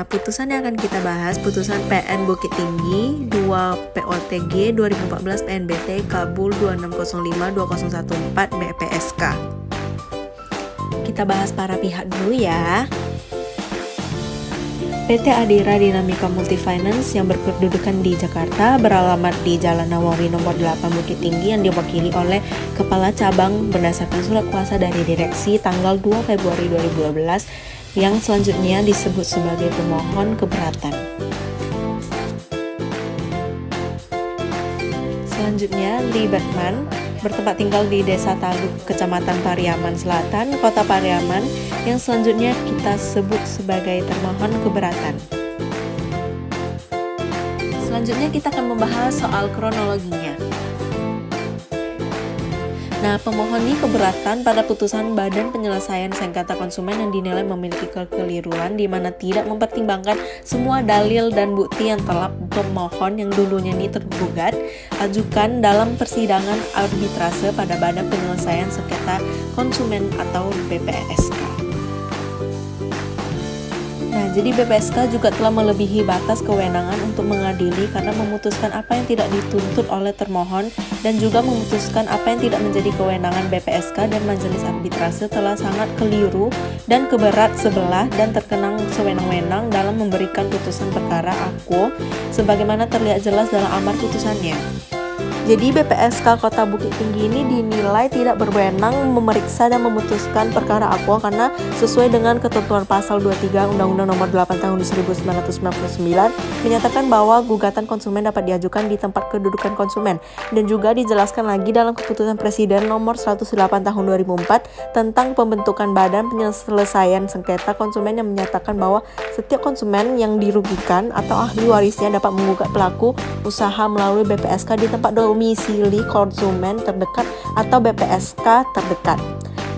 putusan yang akan kita bahas, putusan PN Bukit Tinggi 2 POTG 2014 PNBT Kabul 2605-2014 BPSK. Kita bahas para pihak dulu ya. PT Adira Dinamika Multifinance yang berkedudukan di Jakarta beralamat di Jalan Nawawi nomor 8 Bukit Tinggi yang diwakili oleh Kepala Cabang berdasarkan surat kuasa dari direksi tanggal 2 Februari 2012 yang selanjutnya disebut sebagai pemohon keberatan. Selanjutnya, Lee Batman bertempat tinggal di Desa Taluk, Kecamatan Pariaman Selatan, Kota Pariaman, yang selanjutnya kita sebut sebagai termohon keberatan. Selanjutnya kita akan membahas soal kronologinya. Nah, pemohon ini keberatan pada putusan Badan Penyelesaian Sengketa Konsumen yang dinilai memiliki kekeliruan di mana tidak mempertimbangkan semua dalil dan bukti yang telah pemohon yang dulunya ini tergugat ajukan dalam persidangan arbitrase pada Badan Penyelesaian Sengketa Konsumen atau BPSK. Nah, jadi BPSK juga telah melebihi batas kewenangan untuk mengadili karena memutuskan apa yang tidak dituntut oleh termohon dan juga memutuskan apa yang tidak menjadi kewenangan BPSK, dan majelis arbitrase telah sangat keliru dan keberat sebelah dan terkenang sewenang-wenang dalam memberikan putusan perkara akuo sebagaimana terlihat jelas dalam amar putusannya. Jadi BPSK Kota Bukit Tinggi ini dinilai tidak berwenang memeriksa dan memutuskan perkara akuo karena sesuai dengan ketentuan pasal 23 Undang-Undang Nomor 8 Tahun 1999 menyatakan bahwa gugatan konsumen dapat diajukan di tempat kedudukan konsumen, dan juga dijelaskan lagi dalam keputusan Presiden Nomor 108 Tahun 2004 tentang pembentukan Badan Penyelesaian Sengketa Konsumen yang menyatakan bahwa setiap konsumen yang dirugikan atau ahli warisnya dapat menggugat pelaku usaha melalui BPSK di tempat domisili konsumen terdekat atau BPSK terdekat.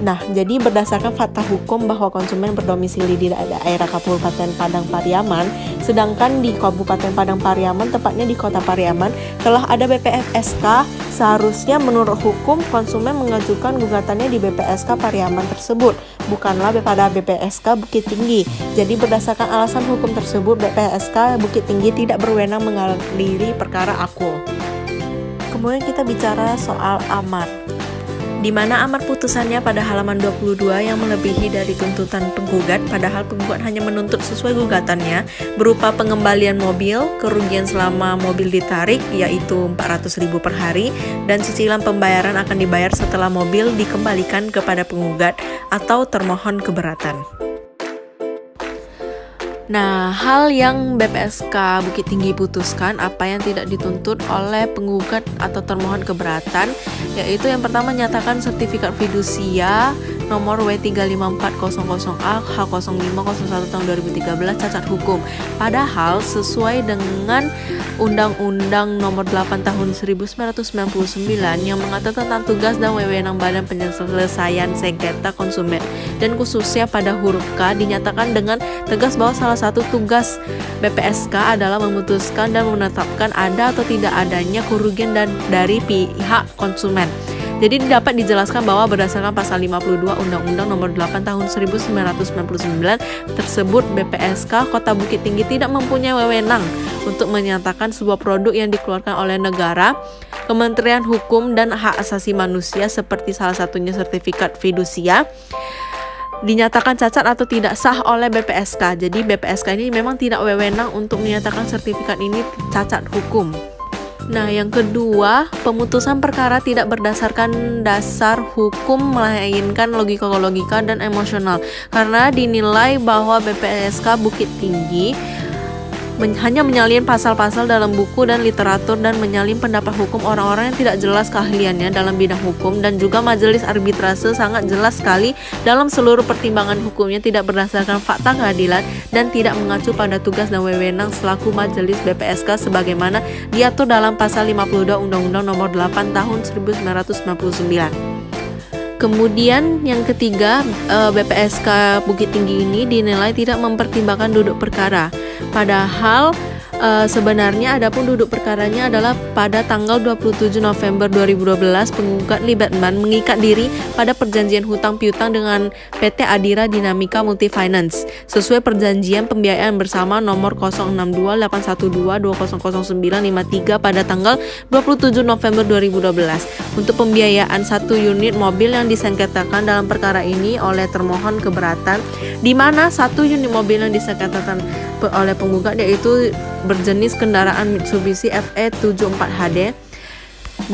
Nah, jadi berdasarkan fakta hukum bahwa konsumen berdomisili di daerah Kabupaten Padang Pariaman, sedangkan di Kabupaten Padang Pariaman, tepatnya di Kota Pariaman, telah ada BPSK, seharusnya menurut hukum konsumen mengajukan gugatannya di BPSK Pariaman tersebut, bukanlah pada BPSK Bukit Tinggi. Jadi berdasarkan alasan hukum tersebut, BPSK Bukit Tinggi tidak berwenang mengadili perkara akuo. Kemudian kita bicara soal amar, di mana amar putusannya pada halaman 22 yang melebihi dari tuntutan penggugat, padahal penggugat hanya menuntut sesuai gugatannya berupa pengembalian mobil, kerugian selama mobil ditarik yaitu 400.000 per hari, dan cicilan pembayaran akan dibayar setelah mobil dikembalikan kepada penggugat atau termohon keberatan. Nah, hal yang BPSK Bukit Tinggi putuskan apa yang tidak dituntut oleh penggugat atau termohon keberatan, yaitu yang pertama nyatakan sertifikat fidusia nomor W35400A H0501 tahun 2013 cacat hukum. Padahal sesuai dengan Undang-Undang nomor 8 tahun 1999 yang mengatur tentang tugas dan wewenang Badan Penyelesaian Sengketa Konsumen, dan khususnya pada huruf K dinyatakan dengan tegas bahwa salah satu tugas BPSK adalah memutuskan dan menetapkan ada atau tidak adanya kerugian dari pihak konsumen. Jadi dapat dijelaskan bahwa berdasarkan pasal 52 Undang-Undang Nomor 8 Tahun 1999 tersebut, BPSK Kota Bukit Tinggi tidak mempunyai wewenang untuk menyatakan sebuah produk yang dikeluarkan oleh negara, Kementerian Hukum dan Hak Asasi Manusia seperti salah satunya sertifikat fidusia dinyatakan cacat atau tidak sah oleh BPSK. Jadi BPSK ini memang tidak wewenang untuk menyatakan sertifikat ini cacat hukum. Nah, yang kedua, pemutusan perkara tidak berdasarkan dasar hukum melainkan logika dan emosional, karena dinilai bahwa BPSK Bukit Tinggi hanya menyalin pasal-pasal dalam buku dan literatur dan menyalin pendapat hukum orang-orang yang tidak jelas keahliannya dalam bidang hukum, dan juga majelis arbitrase sangat jelas sekali dalam seluruh pertimbangan hukumnya tidak berdasarkan fakta keadilan dan tidak mengacu pada tugas dan wewenang selaku majelis BPSK sebagaimana diatur dalam pasal 52 Undang-Undang Nomor 8 Tahun 1999. Kemudian yang ketiga, BPSK Bukit Tinggi ini dinilai tidak mempertimbangkan duduk perkara. Padahal Sebenarnya adapun duduk perkaranya adalah pada tanggal 27 November 2012 penggugat Libertman mengikat diri pada perjanjian hutang piutang dengan PT Adira Dinamika Multifinance sesuai perjanjian pembiayaan bersama nomor 062812200953 pada tanggal 27 November 2012 untuk pembiayaan satu unit mobil yang disengketakan dalam perkara ini oleh termohon keberatan, di mana satu unit mobil yang disengketakan oleh penggugat yaitu berjenis kendaraan Mitsubishi FE74HD,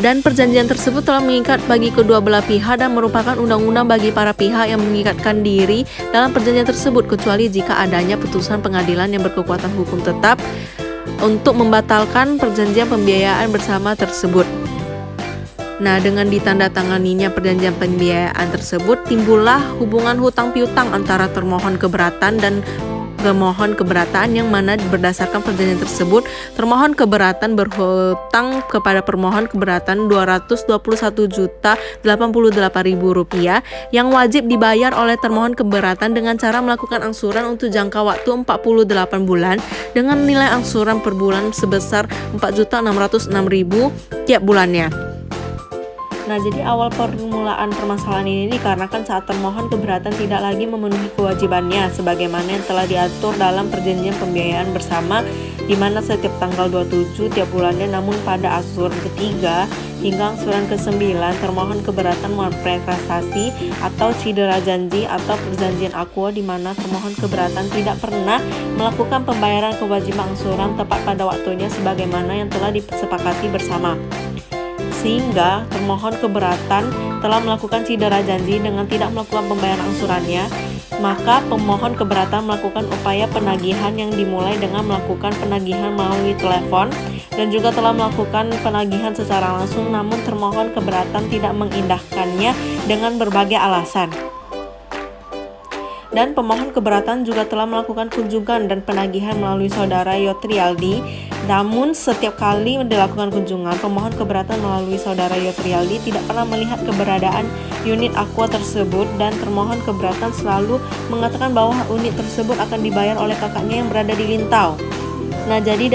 dan perjanjian tersebut telah mengikat bagi kedua belah pihak dan merupakan undang-undang bagi para pihak yang mengikatkan diri dalam perjanjian tersebut, kecuali jika adanya putusan pengadilan yang berkekuatan hukum tetap untuk membatalkan perjanjian pembiayaan bersama tersebut. Nah, dengan ditandatanganinya perjanjian pembiayaan tersebut, timbullah hubungan hutang piutang antara termohon keberatan dan pemohon keberatan, yang mana berdasarkan perjanjian tersebut termohon keberatan berhutang kepada permohon keberatan Rp221.088.000 yang wajib dibayar oleh termohon keberatan dengan cara melakukan angsuran untuk jangka waktu 48 bulan dengan nilai angsuran per bulan sebesar Rp4.606.000 tiap bulannya. Nah, jadi awal permulaan permasalahan ini dikarenakan saat termohon keberatan tidak lagi memenuhi kewajibannya sebagaimana yang telah diatur dalam perjanjian pembiayaan bersama, di mana setiap tanggal 27 tiap bulannya, namun pada angsuran ketiga hingga angsuran ke-9 termohon keberatan memprestasi atau cedera janji atau perjanjian aqua, di mana termohon keberatan tidak pernah melakukan pembayaran kewajiban angsuran tepat pada waktunya sebagaimana yang telah disepakati bersama, sehingga termohon keberatan telah melakukan cedera janji dengan tidak melakukan pembayaran angsurannya, maka pemohon keberatan melakukan upaya penagihan yang dimulai dengan melakukan penagihan melalui telepon dan juga telah melakukan penagihan secara langsung, namun termohon keberatan tidak mengindahkannya dengan berbagai alasan. Dan pemohon keberatan juga telah melakukan kunjungan dan penagihan melalui saudara Yotrialdi. Namun setiap kali dilakukan kunjungan, pemohon keberatan melalui saudara Yotrialdi tidak pernah melihat keberadaan unit aqua tersebut, dan termohon keberatan selalu mengatakan bahwa unit tersebut akan dibayar oleh kakaknya yang berada di Lintau. Nah, jadi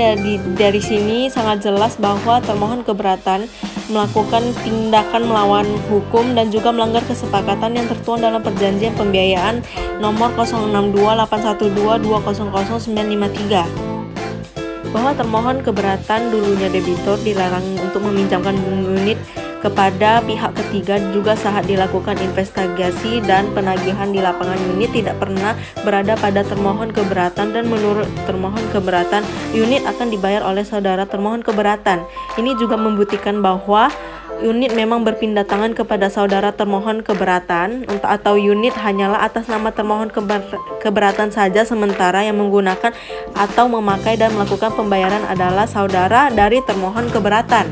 dari sini sangat jelas bahwa termohon keberatan melakukan tindakan melawan hukum dan juga melanggar kesepakatan yang tertuang dalam perjanjian pembiayaan nomor 062812200953, bahwa termohon keberatan dulunya debitur dilarang untuk meminjamkan unit kepada pihak ketiga juga saat dilakukan investigasi dan penagihan di lapangan unit tidak pernah berada pada termohon keberatan, dan menurut termohon keberatan unit akan dibayar oleh saudara termohon keberatan. Ini juga membuktikan bahwa unit memang berpindah tangan kepada saudara termohon keberatan, atau unit hanyalah atas nama termohon keberatan saja, sementara yang menggunakan atau memakai dan melakukan pembayaran adalah saudara dari termohon keberatan.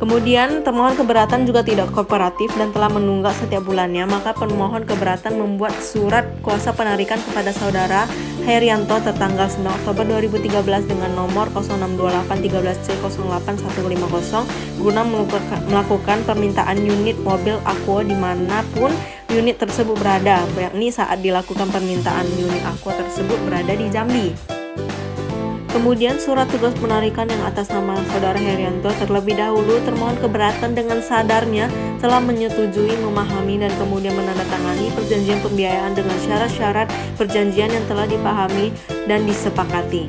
Kemudian termohon keberatan juga tidak kooperatif dan telah menunggak setiap bulannya, maka pemohon keberatan membuat surat kuasa penarikan kepada saudara Herianto tertanggal 9 Oktober 2013 dengan nomor 062813C08150 guna melakukan permintaan unit mobil aqua dimanapun unit tersebut berada, yakni saat dilakukan permintaan unit aqua tersebut berada di Jambi. Kemudian surat tugas penarikan yang atas nama saudara Herianto terlebih dahulu termohon keberatan dengan sadarnya telah menyetujui, memahami, dan kemudian menandatangani perjanjian pembiayaan dengan syarat-syarat perjanjian yang telah dipahami dan disepakati.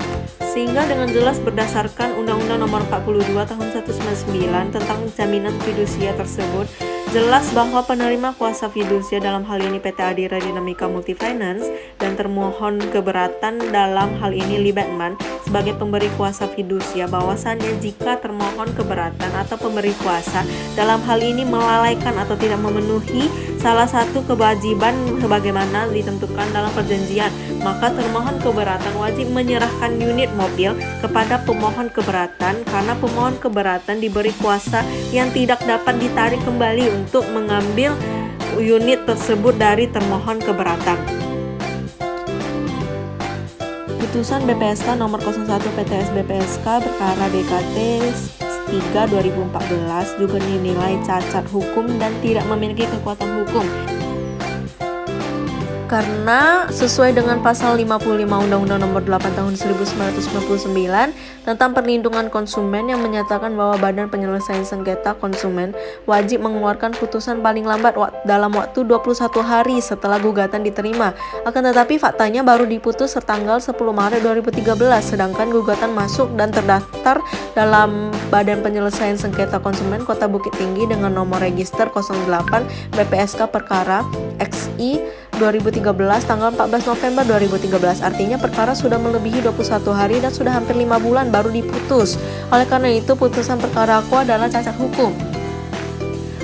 Sehingga dengan jelas berdasarkan Undang-Undang Nomor 42 Tahun 1999 tentang jaminan fidusia tersebut, jelas bahwa penerima kuasa fidusia dalam hal ini PT Adira Dinamika Multifinance dan termohon keberatan dalam hal ini Libertman sebagai pemberi kuasa fidusia, bahwasannya jika termohon keberatan atau pemberi kuasa dalam hal ini melalaikan atau tidak memenuhi salah satu kewajiban sebagaimana ditentukan dalam perjanjian, maka termohon keberatan wajib menyerahkan unit mobil kepada pemohon keberatan, karena pemohon keberatan diberi kuasa yang tidak dapat ditarik kembali untuk mengambil unit tersebut dari termohon keberatan. Putusan BPSK nomor 01 PTS BPSK perkara DKT 3 2014 juga dinilai cacat hukum dan tidak memiliki kekuatan hukum. karena sesuai dengan pasal 55 Undang-Undang Nomor 8 Tahun 1999 tentang perlindungan konsumen yang menyatakan bahwa Badan Penyelesaian Sengketa Konsumen wajib mengeluarkan putusan paling lambat dalam waktu 21 hari setelah gugatan diterima. Akan tetapi faktanya baru diputus tertanggal 10 Maret 2013, sedangkan gugatan masuk dan terdaftar dalam Badan Penyelesaian Sengketa Konsumen Kota Bukit Tinggi dengan nomor register 08 BPSK Perkara XI 2013 tanggal 14 November 2013. Artinya perkara sudah melebihi 21 hari dan sudah hampir 5 bulan baru diputus. Oleh karena itu putusan perkara Aqua adalah cacat hukum.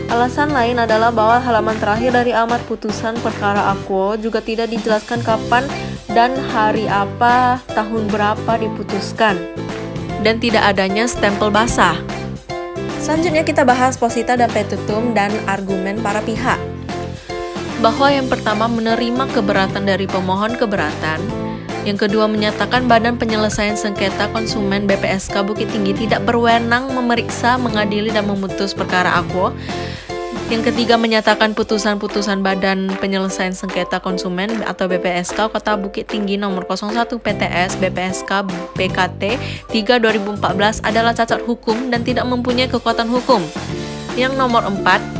Alasan lain adalah bahwa halaman terakhir dari amar putusan perkara Aqua juga tidak dijelaskan kapan dan hari apa, tahun berapa diputuskan, dan tidak adanya stempel basah. Selanjutnya kita bahas posita dan petitum dan argumen para pihak. Bahwa yang pertama menerima keberatan dari pemohon keberatan, yang kedua menyatakan Badan Penyelesaian Sengketa Konsumen BPSK Bukit Tinggi tidak berwenang memeriksa, mengadili, dan memutus perkara Aqua. Yang ketiga menyatakan putusan-putusan Badan Penyelesaian Sengketa Konsumen atau BPSK Kota Bukit Tinggi nomor 01 PTS BPSK BKT 3 2014 adalah cacat hukum dan tidak mempunyai kekuatan hukum. Yang nomor 4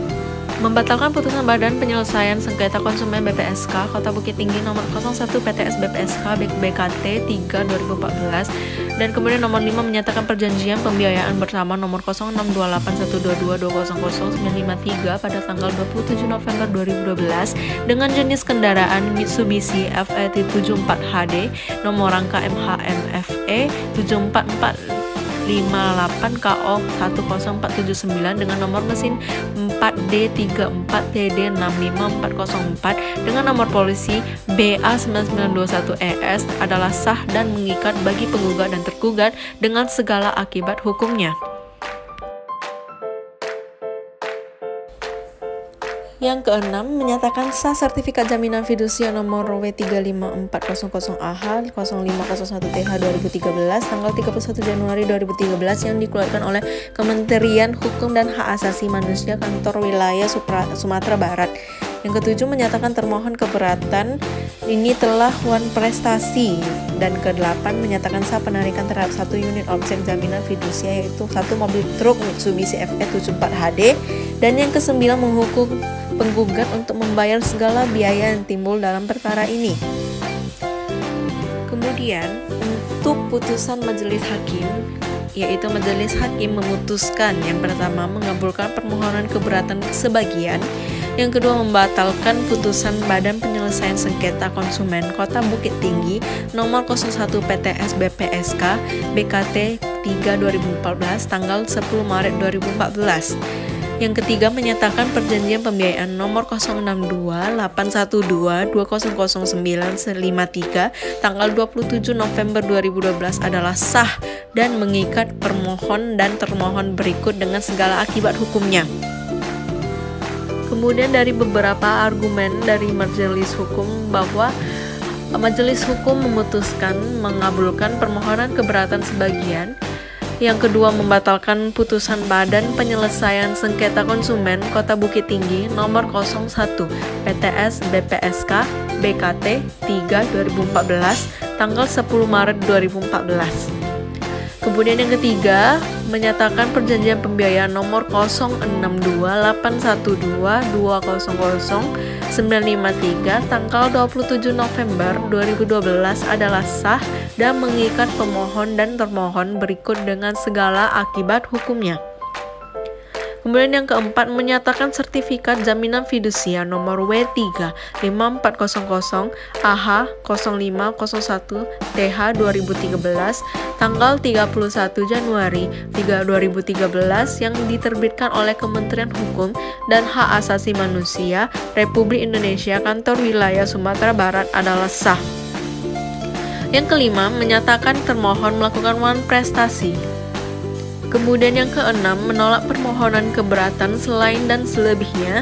membatalkan putusan Badan Penyelesaian Sengketa Konsumen BPSK Kota Bukit Tinggi nomor 01 PTS BPSK BKT 3 2014, dan kemudian nomor 5 menyatakan perjanjian pembiayaan bersama nomor 06281222000953 pada tanggal 27 November 2012 dengan jenis kendaraan Mitsubishi FET 74 HD nomor rangka MHMFE 74458 KO 10479 dengan nomor mesin 4D34TD65404 dengan nomor polisi BA9921ES adalah sah dan mengikat bagi penggugat dan tergugat dengan segala akibat hukumnya. Yang keenam, menyatakan sah sertifikat jaminan fidusia nomor W35400AH 0501TH 2013 tanggal 31 Januari 2013 yang dikeluarkan oleh Kementerian Hukum dan Hak Asasi Manusia Kantor Wilayah Sumatera Barat. Yang ketujuh, menyatakan termohon keberatan ini telah wan prestasi. Dan kedelapan, menyatakan sah penarikan terhadap 1 unit objek jaminan fidusia yaitu 1 mobil truk Mitsubishi FE 74 HD. Dan yang kesembilan, menghukum penggugat untuk membayar segala biaya yang timbul dalam perkara ini. Kemudian, untuk putusan majelis hakim, yaitu majelis hakim memutuskan yang pertama mengabulkan permohonan keberatan sebagian, yang kedua membatalkan putusan Badan Penyelesaian Sengketa Konsumen Kota Bukit Tinggi nomor 01 PTS BPSK BKT 3 2014 tanggal 10 Maret 2014. Yang ketiga menyatakan perjanjian pembiayaan nomor 062812200953 tanggal 27 November 2012 adalah sah dan mengikat permohon dan termohon berikut dengan segala akibat hukumnya. Kemudian dari beberapa argumen dari majelis hukum bahwa majelis hukum memutuskan mengabulkan permohonan keberatan sebagian. Yang kedua membatalkan putusan Badan Penyelesaian Sengketa Konsumen Kota Bukit Tinggi nomor 01 PTS BPSK BKT 3 2014 tanggal 10 Maret 2014. Kemudian yang ketiga menyatakan perjanjian pembiayaan nomor 06128122000953 tanggal 27 November 2012 adalah sah dan mengikat pemohon dan termohon berikut dengan segala akibat hukumnya. Kemudian yang keempat menyatakan sertifikat jaminan fidusia nomor W35400 AH 0501 TH 2013 tanggal 31 Januari 2013 yang diterbitkan oleh Kementerian Hukum dan Hak Asasi Manusia Republik Indonesia Kantor Wilayah Sumatera Barat adalah sah. Yang kelima menyatakan termohon melakukan wan prestasi. Kemudian yang keenam, menolak permohonan keberatan selain dan selebihnya.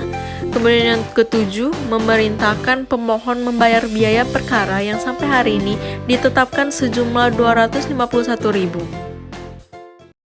Kemudian yang ketujuh, memerintahkan pemohon membayar biaya perkara yang sampai hari ini ditetapkan sejumlah 251.000.